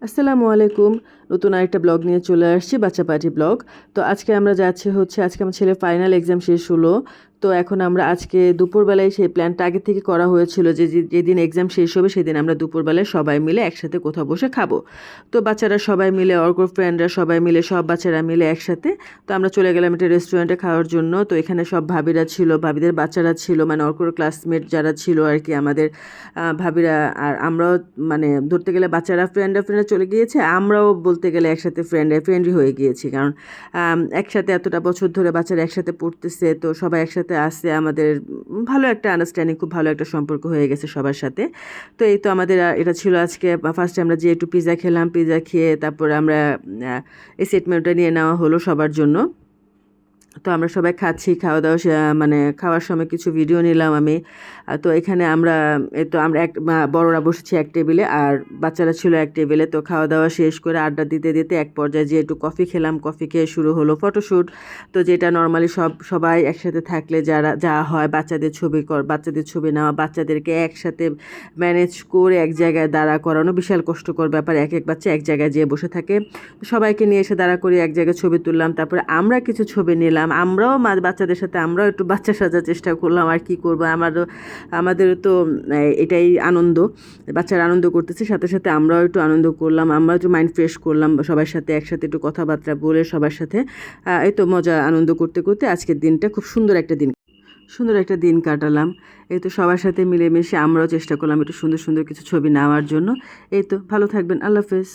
আসসালামু আলাইকুম। নতুন আরেকটা ব্লগ নিয়ে চলে আসছি, বাচ্চা পার্টি ব্লগ। তো আজকে আমরা যাচ্ছি আজকে আমার ছেলের ফাইনাল এক্সাম শেষ হলো। তো এখন আমরা আজকে দুপুরবেলায় সেই প্ল্যানটা আগে থেকে করা হয়েছিল যে যেদিন এক্সাম শেষ হবে সেদিন আমরা দুপুরবেলায় সবাই মিলে একসাথে কোথাও বসে খাবো। তো বাচ্চারা সবাই মিলে, অর্কর ফ্রেন্ডরা সবাই মিলে, সব বাচ্চারা মিলে একসাথে। তো আমরা চলে গেলাম একটা রেস্টুরেন্টে খাওয়ার জন্য। তো এখানে সব ভাবিরা ছিল, ভাবিদের বাচ্চারা ছিল, মানে অর্কর ক্লাসমেট যারা ছিল আর কি, আমাদের ভাবিরা। আর আমরাও, মানে ধরতে গেলে বাচ্চারা ফ্রেন্ডরা চলে গিয়েছে, আমরাও বলতে গেলে একসাথে ফ্রেন্ডই হয়ে গিয়েছি। কারণ একসাথে এতটা বছর ধরে বাচ্চারা একসাথে পড়তেছে, তো সবাই একসাথে আসছে, আমাদের ভালো একটা আন্ডারস্ট্যান্ডিং, খুব ভালো একটা সম্পর্ক হয়ে গেছে সবার সাথে। তো এই তো আমাদের এটা ছিল আজকে ফার্স্টে আমরা যে একটু পিৎজা খেলাম, পিৎজা খেয়ে তারপরে আমরা এই সেট মেনুটা নিয়ে নেওয়া হলো সবার জন্য। তো আমরা সবাই খাচ্ছি, খাওয়া দাওয়া মানে খাওয়ার সময় কিছু ভিডিও নিলাম আমি। তো এখানে আমরা, এই তো আমরা বড়রা বসেছি এক টেবিলে আর বাচ্চারা ছিল এক টেবিলে। তো খাওয়া দাওয়া শেষ করে আড্ডা দিতে দিতে এক পর্যায়ে যে একটু কফি খেলাম, কফি খেয়ে শুরু হলো ফটোশ্যুট। তো যেটা নর্মালি সবাই একসাথে থাকলে যা হয়, বাচ্চাদের ছবি নেওয়া, বাচ্চাদেরকে একসাথে ম্যানেজ করে এক জায়গায় দাঁড়া করানো বিশাল কষ্টকর ব্যাপার। এক এক বাচ্চা এক জায়গায় যেয়ে বসে থাকে, সবাইকে নিয়ে এসে দাঁড়া করে এক জায়গায় ছবি তুললাম। তারপরে আমরা কিছু ছবি নিলাম, আমরাও বাচ্চাদের সাথে আমরাও একটু বাচ্চা সাজার চেষ্টা করলাম। আর কি করবো, আমাদেরও তো এটাই আনন্দ, বাচ্চারা আনন্দ করতেছে, সাথে সাথে আমরাও একটু আনন্দ করলাম, আমরা একটু মাইন্ড ফ্রেশ করলাম সবার সাথে একসাথে একটু কথাবার্তা বলে সবার সাথে। এই তো মজা আনন্দ করতে করতে আজকের দিনটা খুব সুন্দর একটা দিন কাটালাম। এই তো সবার সাথে মিলেমিশে আমরাও চেষ্টা করলাম একটু সুন্দর সুন্দর কিছু ছবি নেওয়ার জন্য। এই তো, ভালো থাকবেন, আল্লাহ হাফেজ।